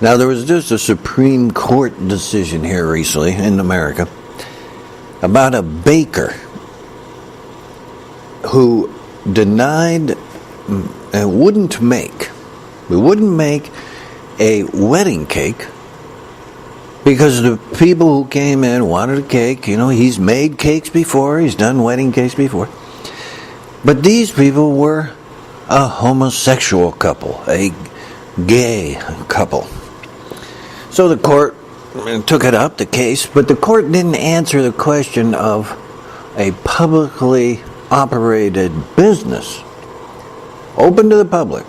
Now, there was just a Supreme Court decision here recently in America about a baker who denied wouldn't make a wedding cake because the people who came in wanted a cake. You know, he's made cakes before, he's done wedding cakes before. But these people were a homosexual couple, a gay couple. So the court took it up, the case, but the court didn't answer the question of a publicly operated business, open to the public.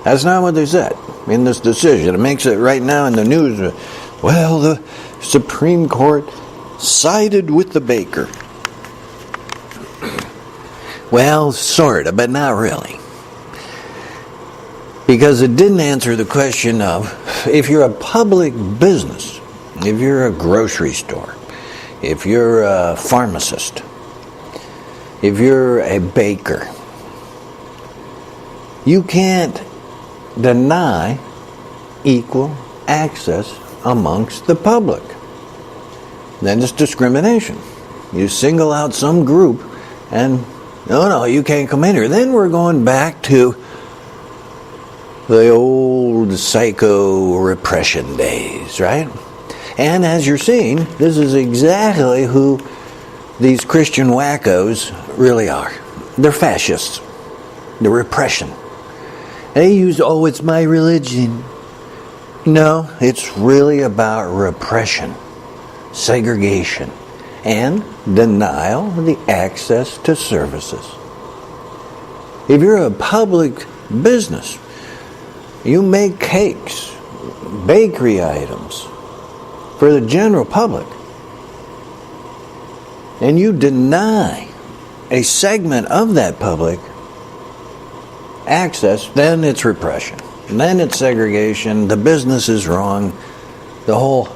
That's not what they said in this decision. It makes it right now in the news, well, the Supreme Court sided with the baker. Well, sort of, but not really. Because it didn't answer the question of, if you're a public business, if you're a grocery store, if you're a pharmacist, if you're a baker, you can't deny equal access amongst the public. Then it's discrimination. You single out some group and, no, you can't come in here. Then we're going back to the old psycho repression days, right? And as you're seeing, this is exactly who these Christian wackos really are. They're fascists. The repression. They use, it's my religion. No, it's really about repression, segregation, and denial of the access to services. If you're a public business, you make cakes, bakery items for the general public, and you deny a segment of that public access, then it's repression. And then it's segregation. The business is wrong. The whole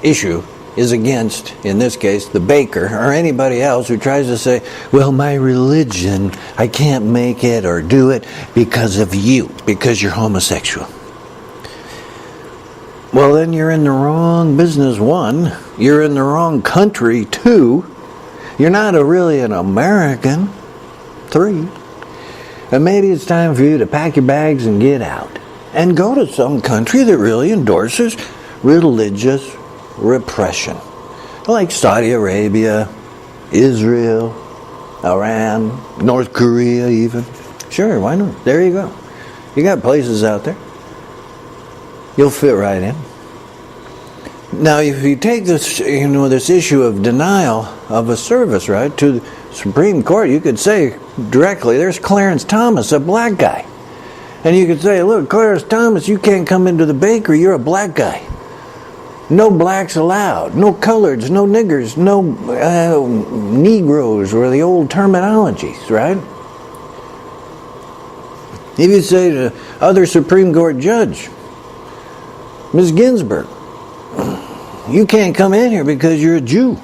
issue is against, in this case, the baker or anybody else who tries to say, well, my religion, I can't make it or do it because of you, because you're homosexual. Well, then you're in the wrong business, one. You're in the wrong country, two. You're not really an American, three. And maybe it's time for you to pack your bags and get out and go to some country that really endorses religious repression, like Saudi Arabia, Israel, Iran, North Korea even. Sure, why not? There you go. You got places out there. You'll fit right in. Now, if you take this, this issue of denial of a service, right, to the Supreme Court, you could say directly, there's Clarence Thomas, a black guy. And you could say, look, Clarence Thomas, you can't come into the bakery, you're a black guy. No blacks allowed, no coloreds, no niggers, no Negroes, or the old terminologies, right? If you say to other Supreme Court judge, Ms. Ginsburg, you can't come in here because you're a Jew.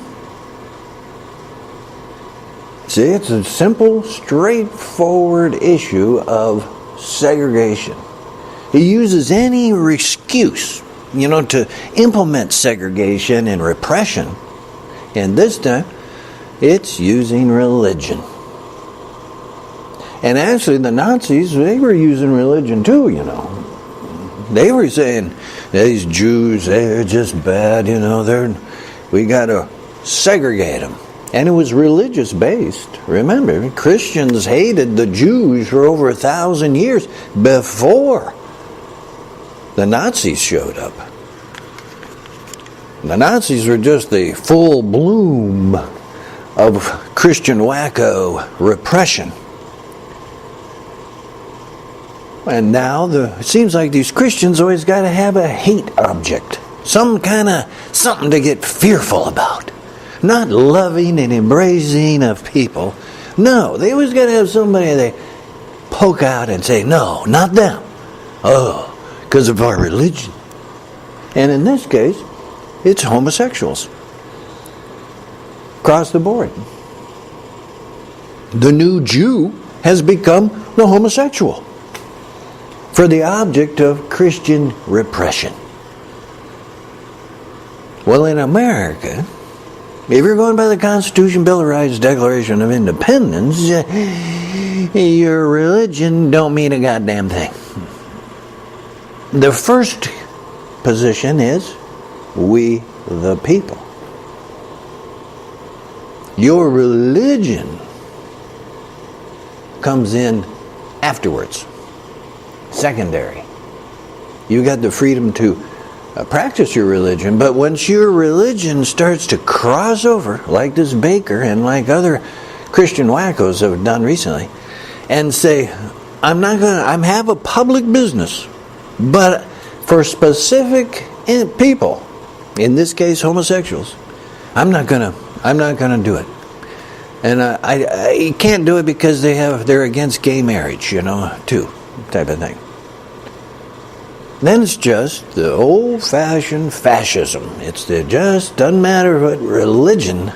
See, it's a simple, straightforward issue of segregation. He uses any excuse, to implement segregation and repression. And this time, it's using religion. And actually, the Nazis, they were using religion too, They were saying, these Jews, they're just bad, we got to segregate them. And it was religious based. Remember, Christians hated the Jews for over 1,000 years before the Nazis showed up. The Nazis were just the full bloom of Christian wacko repression. And now it seems like these Christians always got to have a hate object. Some kind of something to get fearful about. Not loving and embracing of people. No, they always got to have somebody they poke out and say, no, not them. Oh, because of our religion. And in this case, it's homosexuals. Across the board. The new Jew has become the homosexual. for the object of Christian repression. Well, in America, if you're going by the Constitution, Bill of Rights, Declaration of Independence, your religion don't mean a goddamn thing. The first position is we the people. Your religion comes in afterwards, secondary. You got the freedom to practice your religion, but once your religion starts to cross over, like this baker and like other Christian wackos have done recently, and say, I have a public business, but for specific people, in this case homosexuals, I'm not gonna do it. And I can't do it because they're against gay marriage, too, type of thing. Then it's just the old-fashioned fascism. Just doesn't matter what religion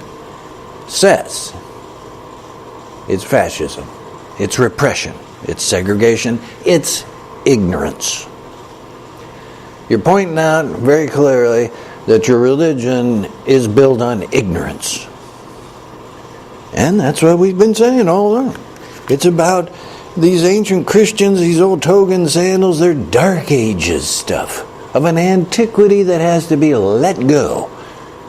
says. It's fascism. It's repression. It's segregation. It's ignorance. You're pointing out very clearly that your religion is built on ignorance. And that's what we've been saying all along. It's about these ancient Christians, these old toga and sandals, they're Dark Ages stuff of an antiquity that has to be let go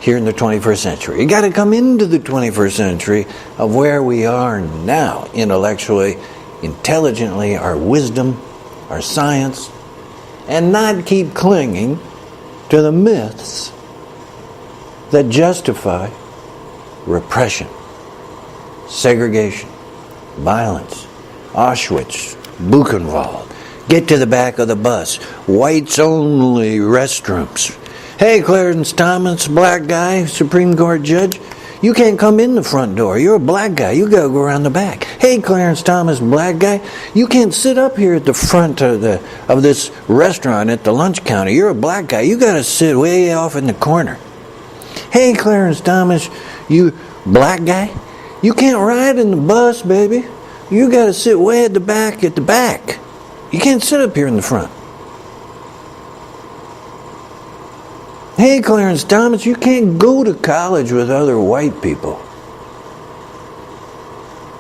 here in the 21st century. You got to come into the 21st century of where we are now, intellectually, intelligently, our wisdom, our science, and not keep clinging to the myths that justify repression, segregation, violence, Auschwitz, Buchenwald, get to the back of the bus, whites-only restrooms. Hey, Clarence Thomas, black guy, Supreme Court judge, you can't come in the front door. You're a black guy. You got to go around the back. Hey, Clarence Thomas, black guy, you can't sit up here at the front of this restaurant at the lunch counter. You're a black guy. You got to sit way off in the corner. Hey, Clarence Thomas, you black guy, you can't ride in the bus, baby. You got to sit way at the back. You can't sit up here in the front. Hey, Clarence Thomas, you can't go to college with other white people.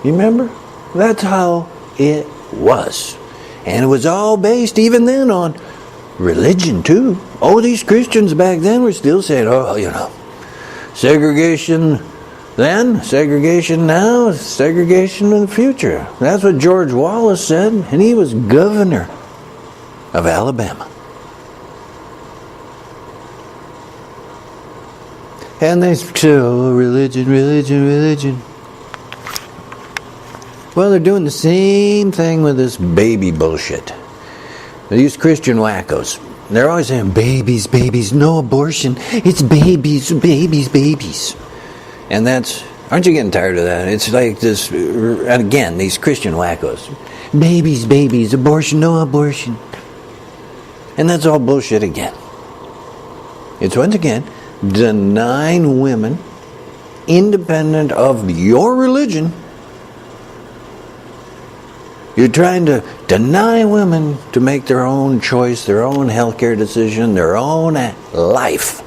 You remember? That's how it was. And it was all based, even then, on religion, too. Oh, these Christians back then were still saying, segregation then, segregation now, segregation in the future. That's what George Wallace said, and he was governor of Alabama. And they still, religion. Well, they're doing the same thing with this baby bullshit. These Christian wackos. They're always saying, babies, no abortion. It's babies. And aren't you getting tired of that? It's like this, again, these Christian wackos. Babies, abortion, no abortion. And that's all bullshit again. It's once again denying women, independent of your religion. You're trying to deny women to make their own choice, their own healthcare decision, their own life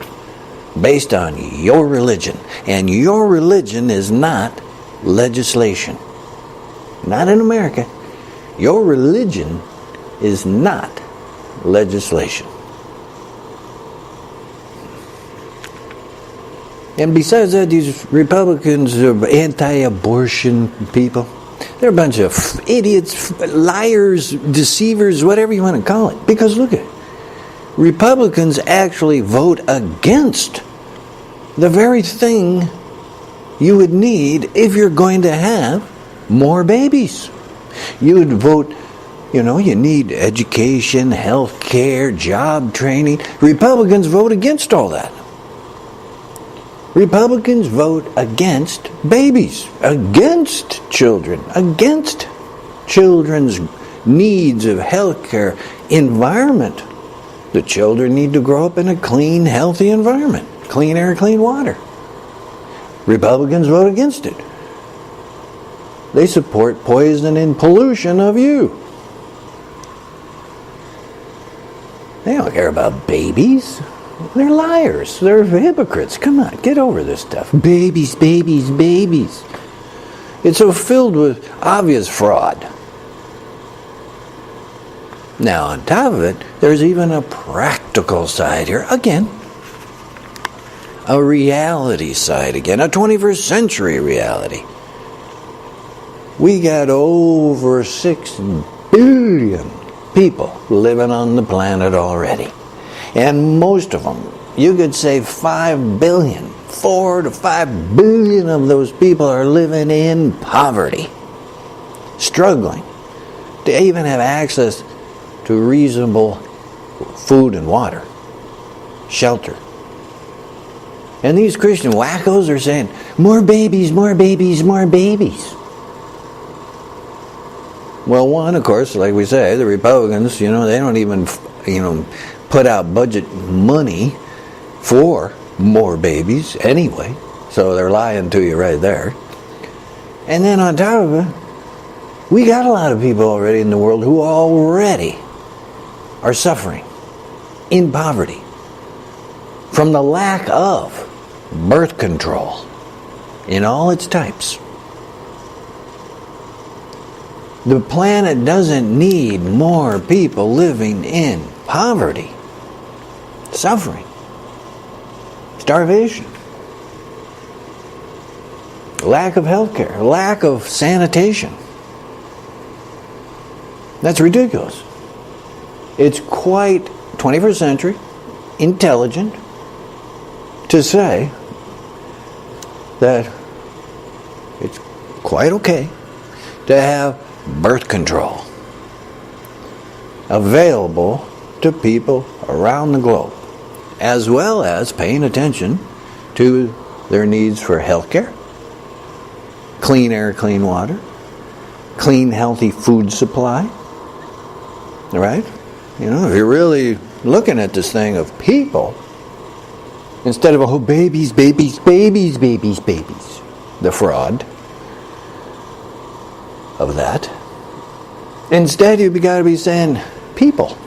based on your religion. And your religion is not legislation. Not in America. Your religion is not legislation. And besides that, these Republicans are anti-abortion people. They're a bunch of idiots, liars, deceivers, whatever you want to call it. Because look at it. Republicans actually vote against the very thing you would need if you're going to have more babies. You would vote, you need education, health care, job training. Republicans vote against all that. Republicans vote against babies, against children, against children's needs of health care, environment. The children need to grow up in a clean, healthy environment, clean air, clean water. Republicans vote against it. They support poison and pollution of you. They don't care about babies. They're liars. They're hypocrites. Come on, get over this stuff. Babies, babies, babies. It's so filled with obvious fraud. Now, on top of it, there's even a practical side here. Again, a reality side again, a 21st century reality. We got over 6 billion people living on the planet already. And most of them, you could say 5 billion, 4 to 5 billion of those people are living in poverty, struggling to even have access to reasonable food and water, shelter. And these Christian wackos are saying, more babies, more babies, more babies. Well, one, of course, like we say, the Republicans, they don't even, put out budget money for more babies anyway. So they're lying to you right there. And then on top of it, we got a lot of people already in the world who already are suffering in poverty from the lack of birth control in all its types. The planet doesn't need more people living in poverty, suffering, starvation, lack of health care, lack of sanitation. That's ridiculous. It's quite 21st century, intelligent, to say that it's quite okay to have birth control available to people around the globe, as well as paying attention to their needs for health care, clean air, clean water, clean, healthy food supply. Right? If you're really looking at this thing of people, instead of, babies, babies, babies, babies, babies, the fraud of that, instead you've got to be saying people.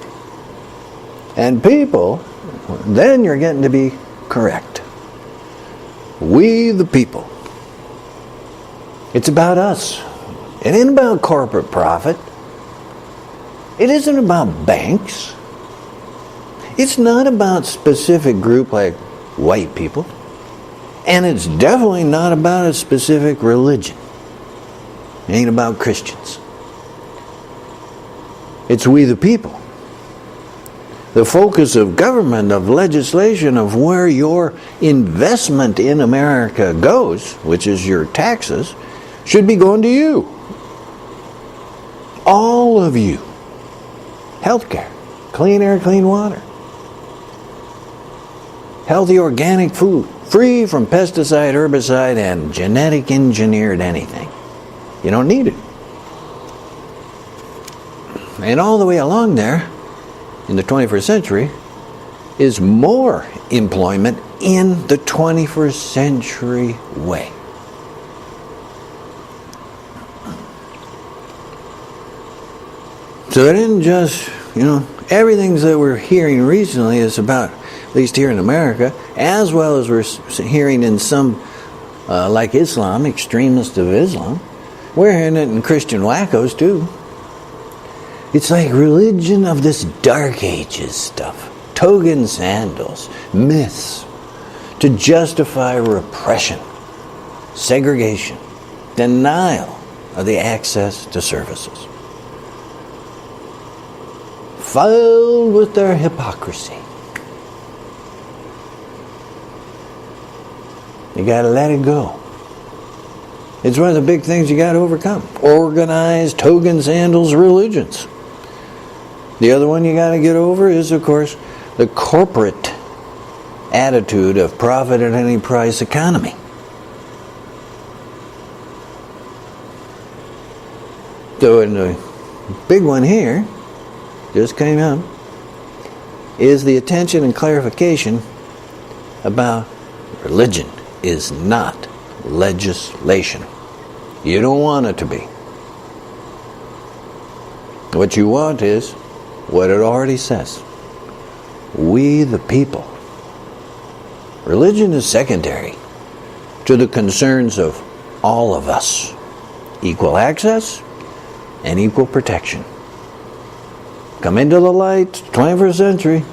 And people, then you're getting to be correct. We the people. It's about us. It ain't about corporate profit. It isn't about banks. It's not about specific group like white people. And it's definitely not about a specific religion. It ain't about Christians. It's we the people. The focus of government, of legislation, of where your investment in America goes, which is your taxes, should be going to you. All of you. Healthcare, clean air, clean water, healthy organic food, free from pesticide, herbicide, and genetic engineered anything. You don't need it. And all the way along there, in the 21st century, is more employment in the 21st century way. So it isn't just, everything that we're hearing recently is about, at least here in America, as well as we're hearing in some, like Islam, extremists of Islam. We're hearing it in Christian wackos too. It's like religion of this Dark Ages stuff. Toga and sandals, myths, to justify repression, segregation, denial of the access to services. Filled with their hypocrisy. You got to let it go. It's one of the big things you got to overcome. Organized toga and sandals religions. The other one you got to get over is, of course, the corporate attitude of profit at any price economy. So in the big one here, just came out, is the attention and clarification about religion is not legislation. You don't want it to be. What you want is what it already says. we the people. Religion is secondary to the concerns of all of us. Equal access and equal protection. Come into the light, 21st century.